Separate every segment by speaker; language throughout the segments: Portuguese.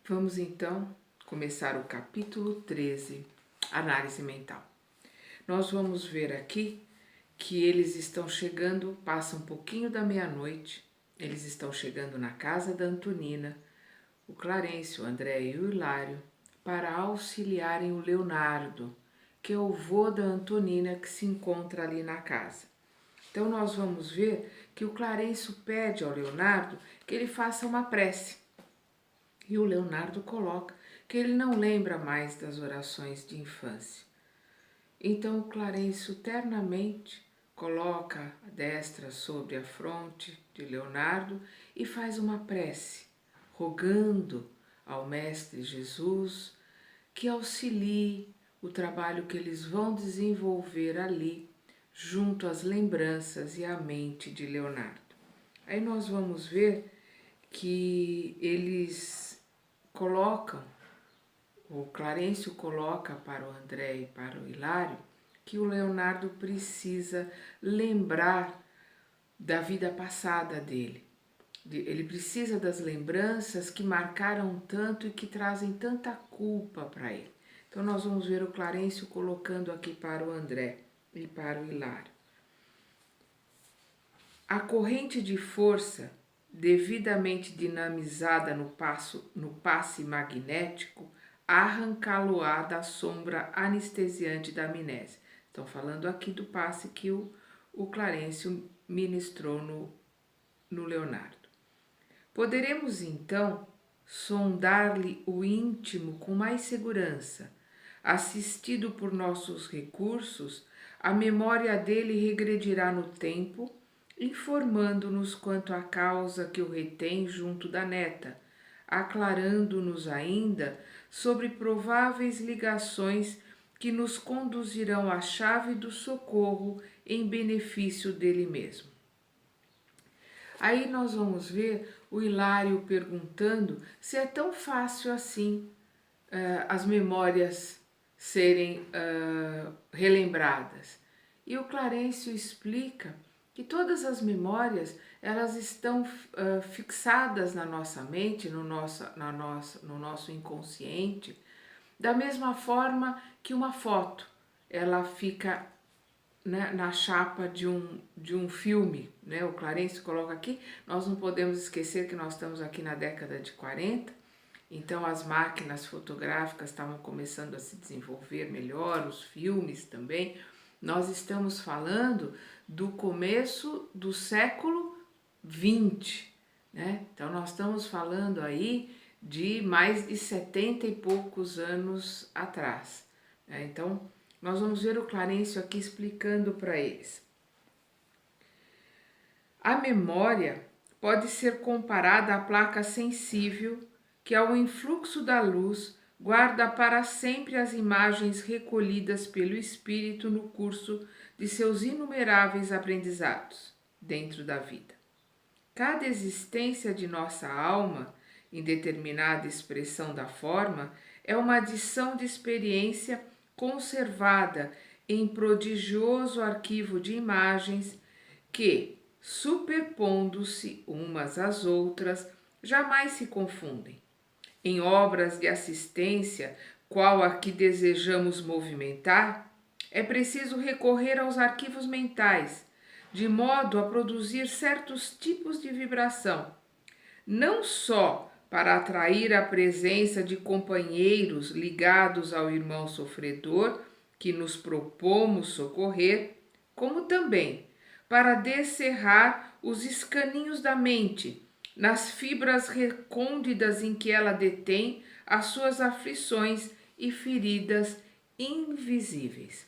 Speaker 1: Vamos então começar o capítulo 13, análise mental. Nós vamos ver aqui que eles estão chegando, passa um pouquinho da meia-noite, eles estão chegando na casa da Antonina, o Clarencio, o André e o Hilário, para auxiliarem o Leonardo, que é o vô da Antonina que se encontra ali na casa. Então nós vamos ver que o Clarencio pede ao Leonardo que ele faça uma prece. E o Leonardo coloca que ele não lembra mais das orações de infância. Então o Clarencio ternamente coloca a destra sobre a fronte de Leonardo e faz uma prece, rogando ao Mestre Jesus que auxilie o trabalho que eles vão desenvolver ali, junto às lembranças e à mente de Leonardo. Aí nós vamos ver que eles colocam, o Clarencio coloca para o André e para o Hilário, que o Leonardo precisa lembrar da vida passada dele. Ele precisa das lembranças que marcaram tanto e que trazem tanta culpa para ele. Então nós vamos ver o Clarencio colocando aqui para o André e para o Hilário. A corrente de força devidamente dinamizada no passe magnético arrancá-lo-á da sombra anestesiante da amnésia. Estão falando aqui do passe que o Clarencio ministrou no Leonardo. Poderemos então sondar-lhe o íntimo com mais segurança. Assistido por nossos recursos, a memória dele regredirá no tempo, informando-nos quanto à causa que o retém junto da neta, aclarando-nos ainda sobre prováveis ligações que nos conduzirão à chave do socorro em benefício dele mesmo. Aí nós vamos ver o Hilário perguntando se é tão fácil assim as memórias serem relembradas. E o Clarencio explica que todas as memórias elas estão fixadas na nossa mente, no nosso inconsciente, da mesma forma que uma foto ela fica, né, na chapa de um filme, né? O Clarencio coloca aqui, nós não podemos esquecer que nós estamos aqui na década de 40, então as máquinas fotográficas estavam começando a se desenvolver melhor, os filmes também. Nós estamos falando do começo do século XX, né? Então nós estamos falando aí de mais de 70 e poucos anos atrás, né? Então nós vamos ver o Clarencio aqui explicando para eles. A memória pode ser comparada à placa sensível que, ao influxo da luz, guarda para sempre as imagens recolhidas pelo espírito no curso de seus inumeráveis aprendizados dentro da vida. Cada existência de nossa alma, em determinada expressão da forma, é uma adição de experiência conservada em prodigioso arquivo de imagens que, superpondo-se umas às outras, jamais se confundem. Em obras de assistência, qual a que desejamos movimentar, é preciso recorrer aos arquivos mentais, de modo a produzir certos tipos de vibração, não só para atrair a presença de companheiros ligados ao irmão sofredor que nos propomos socorrer, como também para descerrar os escaninhos da mente, nas fibras recônditas em que ela detém as suas aflições e feridas invisíveis.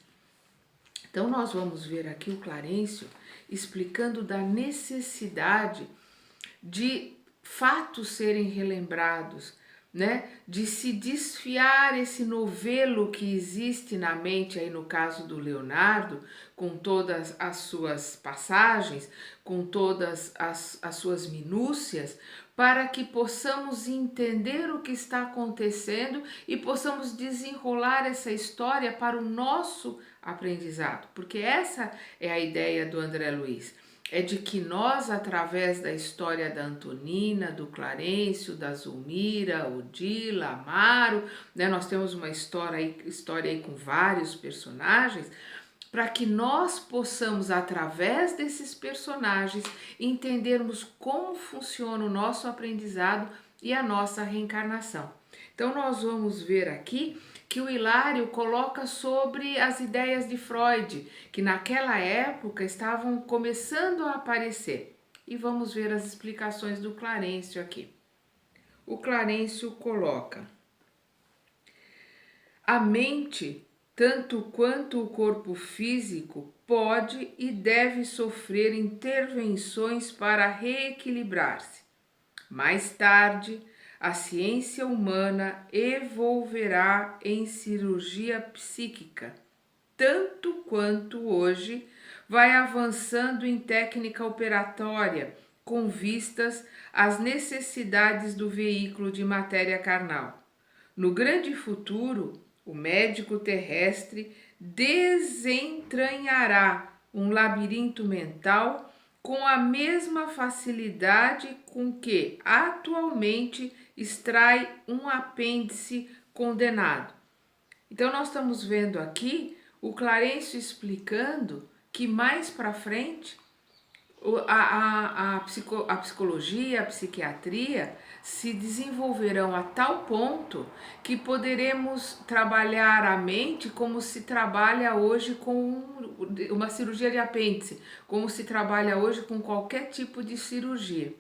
Speaker 1: Então nós vamos ver aqui o Clarencio explicando da necessidade de fatos serem relembrados, né? De se desfiar esse novelo que existe na mente, aí no caso do Leonardo, com todas as suas passagens, com todas as suas minúcias, para que possamos entender o que está acontecendo e possamos desenrolar essa história para o nosso aprendizado, porque essa é a ideia do André Luiz. é de que nós, através da história da Antonina, do Clarencio, da Zulmira, Odila, Amaro, né, nós temos uma história aí com vários personagens, para que nós possamos, através desses personagens, entendermos como funciona o nosso aprendizado e a nossa reencarnação. Então, nós vamos ver aqui que o Hilário coloca sobre as ideias de Freud, que naquela época estavam começando a aparecer. E vamos ver as explicações do Clarencio aqui. O Clarencio coloca: a mente, tanto quanto o corpo físico, pode e deve sofrer intervenções para reequilibrar-se. Mais tarde, a ciência humana evolverá em cirurgia psíquica, tanto quanto hoje vai avançando em técnica operatória, com vistas às necessidades do veículo de matéria carnal. No grande futuro, o médico terrestre desentranhará um labirinto mental com a mesma facilidade com que atualmente extrai um apêndice condenado. Então, nós estamos vendo aqui o Clarencio explicando que mais para frente a psicologia, a psiquiatria se desenvolverão a tal ponto que poderemos trabalhar a mente como se trabalha hoje com uma cirurgia de apêndice, como se trabalha hoje com qualquer tipo de cirurgia.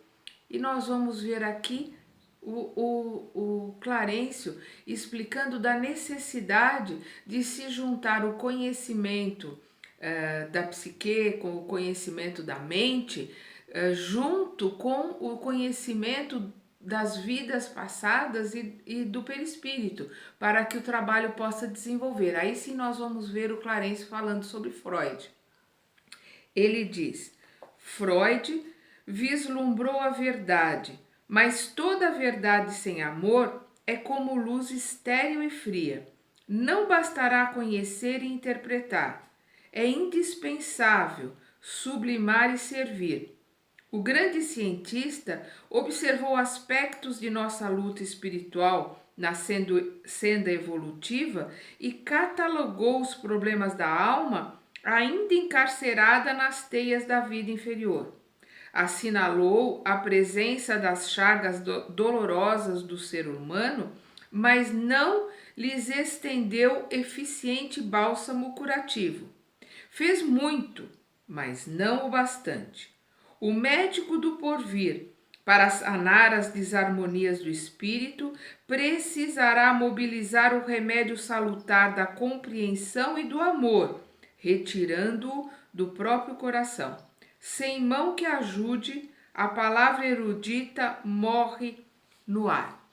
Speaker 1: E nós vamos ver aqui o Clarencio explicando da necessidade de se juntar o conhecimento da psique, com o conhecimento da mente, junto com o conhecimento das vidas passadas e do perispírito, para que o trabalho possa desenvolver. Aí sim nós vamos ver o Clarencio falando sobre Freud. Ele diz: Freud vislumbrou a verdade, mas toda verdade sem amor é como luz estéril e fria. Não bastará conhecer e interpretar. É indispensável sublimar e servir. O grande cientista observou aspectos de nossa luta espiritual na senda evolutiva e catalogou os problemas da alma ainda encarcerada nas teias da vida inferior. Assinalou a presença das chagas dolorosas do ser humano, mas não lhes estendeu eficiente bálsamo curativo. Fez muito, mas não o bastante. O médico do porvir, para sanar as desarmonias do espírito, precisará mobilizar o remédio salutar da compreensão e do amor, retirando-o do próprio coração. Sem mão que ajude, a palavra erudita morre no ar.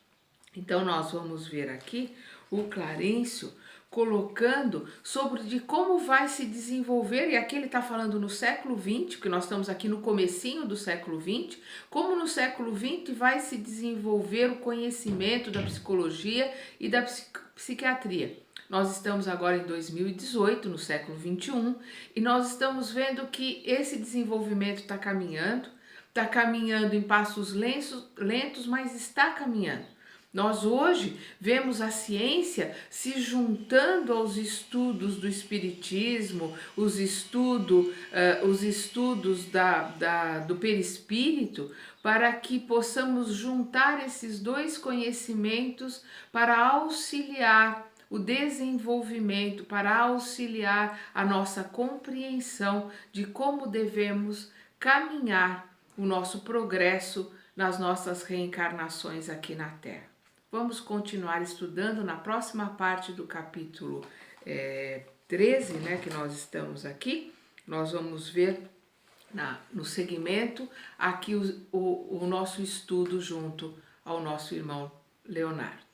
Speaker 1: Então, nós vamos ver aqui o Clarencio colocando sobre de como vai se desenvolver, e aqui ele está falando no século XX, porque nós estamos aqui no comecinho do século XX, como no século XX vai se desenvolver o conhecimento da psicologia e da psiquiatria. Nós estamos agora em 2018, no século XXI, e nós estamos vendo que esse desenvolvimento está caminhando em passos lentos, mas está caminhando. Nós hoje vemos a ciência se juntando aos estudos do espiritismo, os estudos do perispírito, para que possamos juntar esses dois conhecimentos para auxiliar o desenvolvimento, para auxiliar a nossa compreensão de como devemos caminhar o nosso progresso nas nossas reencarnações aqui na Terra. Vamos continuar estudando na próxima parte do capítulo 13, né, que nós estamos aqui. Nós vamos ver no segmento aqui o nosso estudo junto ao nosso irmão Leonardo.